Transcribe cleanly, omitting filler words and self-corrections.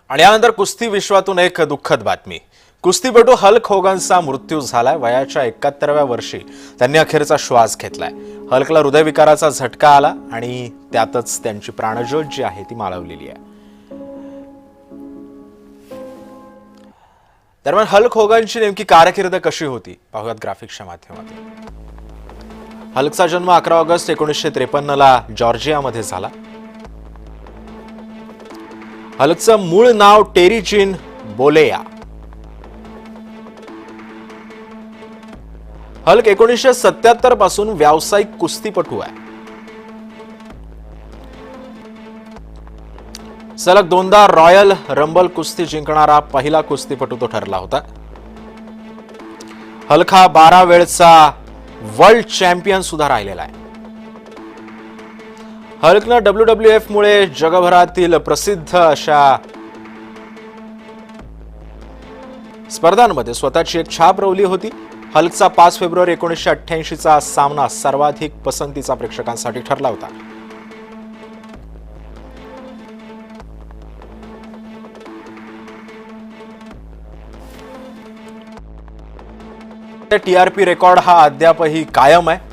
आणि यानंतर कुस्ती विश्वातून एक दुःखद बातमी. कुस्तीपटू हल्क होगनचा मृत्यू झालाय. वयाच्या 71व्या वर्षी त्यांनी अखेरचा श्वास घेतलाय. हल्कला हृदयविकाराचा झटका आला आणि त्यातच त्यांची प्राणज्योत जी आहे ती माळवलेली आहे. दरम्यान हल्क होगनची नेमकी कारकीर्द कशी होती पाहूयात ग्राफिक्सच्या माध्यमातून. हल्कचा जन्म 11 ऑगस्ट 1953 ला जॉर्जियामध्ये झाला. हल्कचं मूळ नाव टेरी जीन बोलेया. हल्क 1977 पासून व्यावसायिक कुस्तीपटू आहे. सलग दोनदा रॉयल रंबल कुस्ती जिंकणारा पहिला कुस्तीपटू तो ठरला होता. हल्क हा 12 वेळचा वर्ल्ड चॅम्पियन सुद्धा राहिलेला आहे. हल्कनं WWF मुळे जगभरातील प्रसिद्ध अशा स्पर्धांमध्ये स्वतःची एक छाप रोवली होती. हल्कचा 5 फेब्रुवारी 1988 चा सामना सर्वाधिक पसंतीचा प्रेक्षकांसाठी ठरला होता. TRP रेकॉर्ड हा अद्यापही कायम आहे.